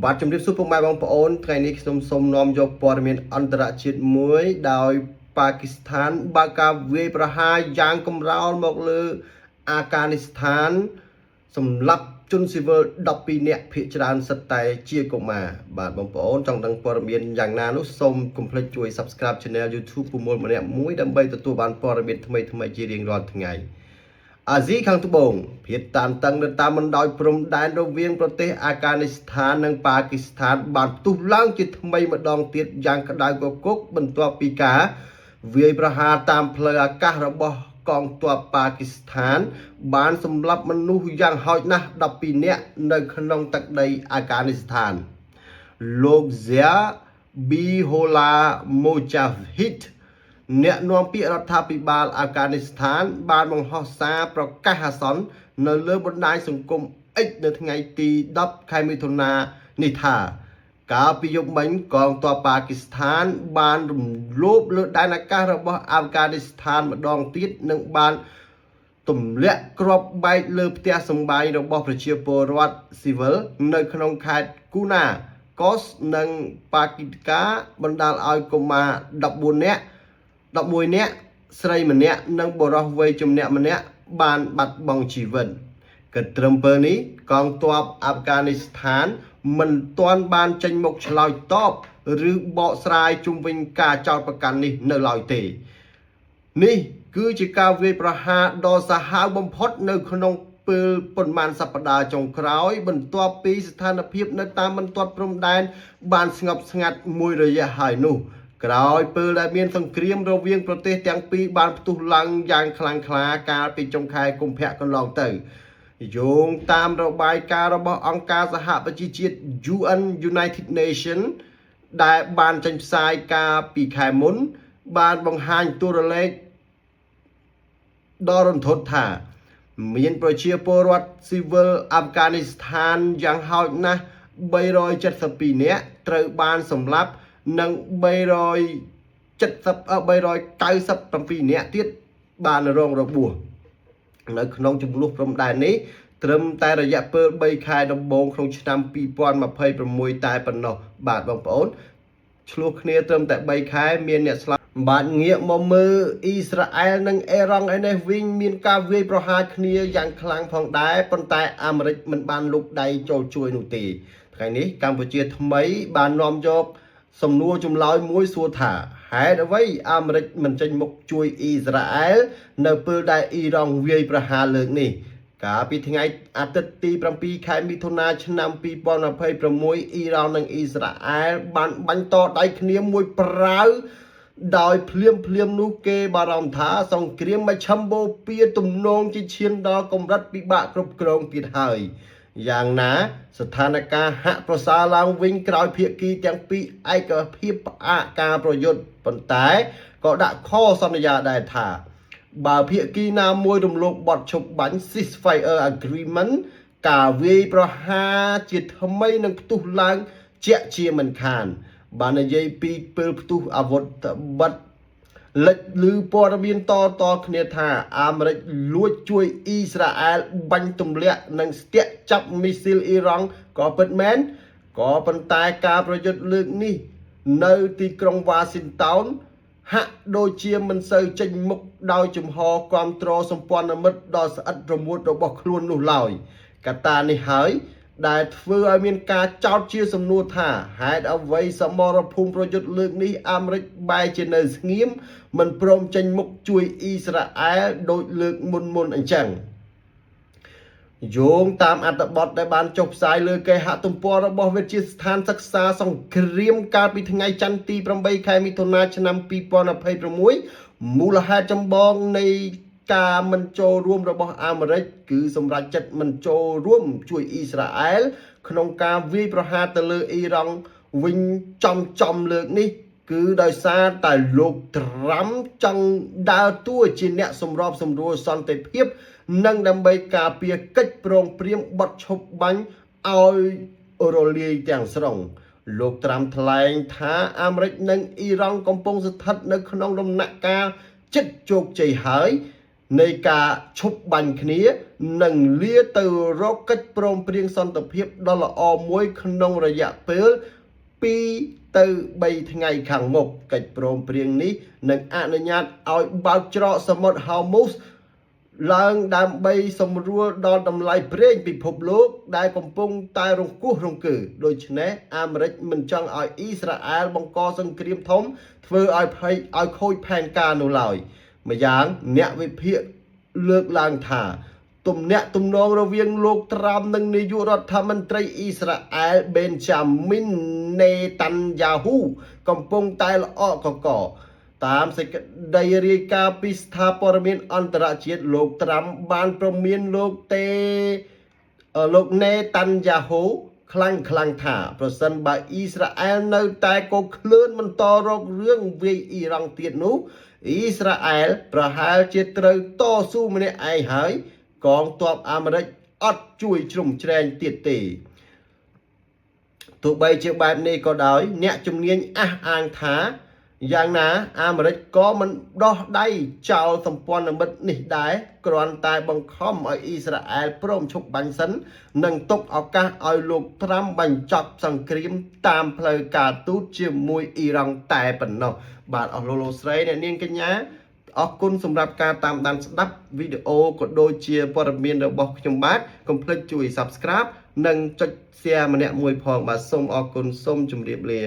បាទជំរាបសួរពុកម៉ែបងប្អូនថ្ងៃនេះខ្ញុំសូមនាំយកព័ត៌មានអន្តរជាតិមួយដោយប៉ាគីស្ថានបើកការវាយប្រហារយ៉ាងកំរោលមកលើអាហ្គានីស្ថានសម្រាប់ជនស៊ីវិល12នាក់ភាគច្រើនសិតតែជាកុមារបាទបងប្អូនចង់ដឹងព័ត៌មានយ៉ាងណានោះសូមកុំភ្លេចជួយ Subscribe Channel YouTube ពុំម្នាក់មួយដើម្បីទទួលបានព័ត៌មានថ្មីៗជារៀងរាល់ថ្ងៃអាស៊ីខាងត្បូងភាពតានតឹងនៅតាមបណ្ដោយព្រំដែនរវាងប្រទេសអាហ្គានីស្ថាននិងប៉ាគីស្ថានបានផ្ទុះឡើងជាថ្មីម្ដងទៀតយ៉ាងក្តៅគគុកបន្ទាប់ពីការវាយប្រហារតាមផ្លូវអាកាសរបស់កងទ័ពប៉ាគីស្ថានបានសម្លាប់មនុស្សយ៉ាងហោចណាស់12នាក់នៅក្នុងទឹកដីអាហ្គានីស្ថានលោក Zia Bihola Mujahid អ្នកនាំពាក្យរដ្ឋាភិបាលអាហ្គានីស្ថានបានបង្ហោះសារប្រកាសអាសន្ននៅលើបណ្ដាញសង្គម X នៅថ្ងៃទី10ខែមិថុនានេះថាកាលពីយប់មិញកងទ័ពប៉ាគីស្ថានបានរំលោភលើដែនអាកាសរបស់អាហ្គានីស្ថានម្ដងទៀតនិងបានទម្លាក់គ្រាប់បែកលើផ្ទះសម្បែងរបស់ប្រជាពលរដ្ឋស៊ីវិលនៅក្នុងខេត្តគូណាកូសនិងប៉ាគីកាបណ្ដាលឲ្យកុមារ11នាក់ស្រីម្នាក់និងបុរសវ័យជំនះម្នាក់បានបាត់បង់ជីវិតគិតត្រឹមពេលនេះកងទ័ពអាហ្គានីស្ថានមិនទាន់បានចេញមុខឆ្លើយតបឬបកស្រាយជុំវិញការចោទប្រកាន់នេះនៅឡើយទេនេះគឺជាការវាយប្រហារដ៏សាហាវបំផុតនៅក្នុងពេលប៉ុន្មានសប្តាហ៍ចុងក្រោយបន្ទាប់ពីស្ថានភាពនៅតាមបន្ទាត់ព្រំដែនបានស្ងប់ស្ងាត់មួយរយៈហើយនោះក្រោយពេលដែលមានសង្គ្រាមរវាងប្រទេសទាំងពីរបានផ្ទុះឡើងយ៉ាងខ្លាំងក្លាកាលពីចុងខែកុម្ភៈកន្លងទៅយោងតាមរបាយការណ៍របស់អង្គការសហប្រជាជាតិ UN United Nations ដែលបានចេញផ្សាយកាលពីខែមុនបានបង្ហាញតួលេខដ៏រន្ធត់ថាមានប្រជាពលរដ្ឋស៊ីវិលអាហ្គានីស្ថានយ៉ាងហោចណាស់372នាក់ត្រូវបានសម្លាប់និង397នាក់ទៀតបានរងរបួសនៅក្នុងចំនួនព្រំដែននេះត្រឹមតែរយៈពេល3ខែដំបូងក្នុងឆ្នាំ2026តែប៉ុណ្ណោះបាទបងប្អូនឆ្លោះគ្នាត្រឹមតែ3ខែមានអ្នកស្លាប់បាទងាកមកមើលអ៊ីស្រាអែលនិងអ៊ីរ៉ង់ឯនេះវិញមានការវាយប្រហារគ្នាយ៉ាងខ្លាំងផងដែរប៉ុន្តែអាមេរិកមិនបានលុបដៃចូលជួយនោះទេថ្ងៃនេះកម្ពុជាថ្មីបាននាំយកសំណួរចម្លើយមួយសួរថាហេតុអ្វីអាមេរិកមិនចេញមុខជួយអ៊ីស្រាអែលនៅពេលដែលអ៊ីរ៉ង់វាយប្រហារលើកនេះកាលពីថ្ងៃអាទិត្យទី7ខែមិថុនាឆ្នាំ2026អ៊ីរ៉ង់និងអ៊ីស្រាអែលបានបាញ់តដៃគ្នាមួយប្រាវដោយភ្លាមនោះគេបារម្ភថាសង្គ្រាមមជ្ឈមបូព៌ាទំនងជាឈានដល់កម្រិតពិបាកគ្រប់គ្រងទៀតហើយយ៉ាងណាស្ថានភាពហាក់ប្រសើរឡើងវិញក្រោយភាគីទាំងពីរឯកភាពផ្អាកការប្រយុទ្ធប៉ុន្តែក៏ដាក់ខសន្យាដែរថាបើភាគីណាមួយរំលោភបទឈប់បាញ់ Ceasefire Agreement ការវាយប្រហារជាថ្មីនឹងផ្ទុះឡើងជាក់ជាមិនខានបាននិយាយពីពេលផ្ទុះអាវុធបិទលេចឮព័ត៌មានតគ្នាថាអាមេរិកលួចជួយអ៊ីស្រាអែលបាញ់ទម្លាក់និងស្ទាក់ចាប់មីស៊ីលអ៊ីរ៉ង់ក៏ពិតមែនក៏ប៉ុន្តែការប្រយុទ្ធលើកនេះនៅទីក្រុងវ៉ាស៊ីនតោនហាក់ដូចជាមិនសូវចេញមុខដោយជំហរគ្រប់គ្រងសម្ព័ន្ធមិត្តដ៏ស្អិតរមួតរបស់ខ្លួននោះឡើយកត្តានេះហើយដែលធ្វើឲ្យមានការចោទជាសំណួរថាហេតុអ្វីសមរភូមិប្រយុទ្ធលើកនេះអាមេរិកបែរជានៅស្ងៀមមិនព្រមចេញមុខជួយអ៊ីស្រាអែលដោយលើកមុនអញ្ចឹងយោងតាមអត្ថបទដែលបានចុះផ្សាយលើគេហទំព័ររបស់វិទ្យាស្ថានសិក្សាសង្គ្រាមកាលពីថ្ងៃច័ន្ទទី8ខែមិថុនាឆ្នាំ2026មូលហេតុចម្បងនៃការមិនចូលរួមរបស់អាមេរិកគឺសម្រាប់ចិត្តមិនចូលរួមជួយអ៊ីស្រាអែលក្នុងការវាយប្រហារទៅលើអ៊ីរ៉ង់វិញចំលើកនេះគឺដោយសារតែលោកត្រាំចង់ដើរតួជាអ្នកសម្របសម្រួលសន្តិភាពនិងដើម្បីការពារកិច្ចព្រមព្រៀងបទឈប់បាញ់ឲ្យរលាយទាំងស្រុងលោកត្រាំថ្លែងថាអាមេរិកនិងអ៊ីរ៉ង់កំពុងស្ថិតនៅក្នុងដំណាក់កាលជិតជោគជ័យហើយ នៃការឈប់បាញ់គ្នានិងលាទៅរកកិច្ចព្រមព្រៀងសន្តិភាពដ៏ល្អមួយក្នុងរយៈពេល2 ទៅ 3 ថ្ងៃខាងមុខកិច្ចព្រមព្រៀងនេះនឹងអនុញ្ញាតឲ្យបើកច្រកសមុទ្រ Hormuz ឡើងដើម្បីសម្រួលដល់តម្លៃប្រេងពិភពលោកដែលកំពុងតែរង្គោះរង្គើដូច្នេះអាមេរិកមិនចង់ឲ្យអ៊ីស្រាអែលបង្កសង្គ្រាមធំធ្វើឲ្យខូចផែនការនោះឡើយម្យ៉ាងអ្នកវិភាគលើកឡើងថាទំនាក់ទំនងរវាងលោកត្រាំនិងនាយករដ្ឋមន្ត្រីអ៊ីស្រាអែលបេនយ៉ាមីននេតាន់យ៉ាហ៊ូកំពុងតែល្អក់កកតាមសេចក្តីរាយការណ៍ពីស្ថាព័រមានអន្តរជាតិលោកត្រាំបានព្រមានលោកនេតាន់យ៉ាហ៊ូខ្លាំងថាប្រសិនបើអ៊ីស្រាអែលនៅតែកុកឃ្លឿនបន្តរករឿងវាយអ៊ីរ៉ង់ទៀតនោះអ៊ីស្រាអែលប្រហែលជាត្រូវតស៊ូម្នាក់ឯងហើយកងទ័ពអាមេរិកអត់ជួយជ្រោមជ្រែងទៀតទេទោះបីជាបែបនេះក៏ដោយអ្នកជំនាញអះអាងថាយ៉ាងណាអាមេរិកក៏មិនដោះដៃចោលសម្ព័ន្ធមិត្តនេះដែរគ្រាន់តែបង្ខំឲ្យអ៊ីស្រាអែលព្រមឈប់បាញ់សិននិងទុកឱកាសឲ្យលោកត្រាំបញ្ចប់សង្គ្រាមតាមផ្លូវការទូតជាមួយអ៊ីរ៉ង់តែប៉ុណ្ណោះបាទអស់លោកស្រីអ្នកនាងកញ្ញាអរគុណសម្រាប់ការតាមដានស្ដាប់វីដេអូក៏ដូចជាព័ត៌មានរបស់ខ្ញុំបាទកុំភ្លេចជួយ Subscribe និងចុច Share ម្នាក់មួយផងបាទសូមអរគុណសូមជម្រាបលា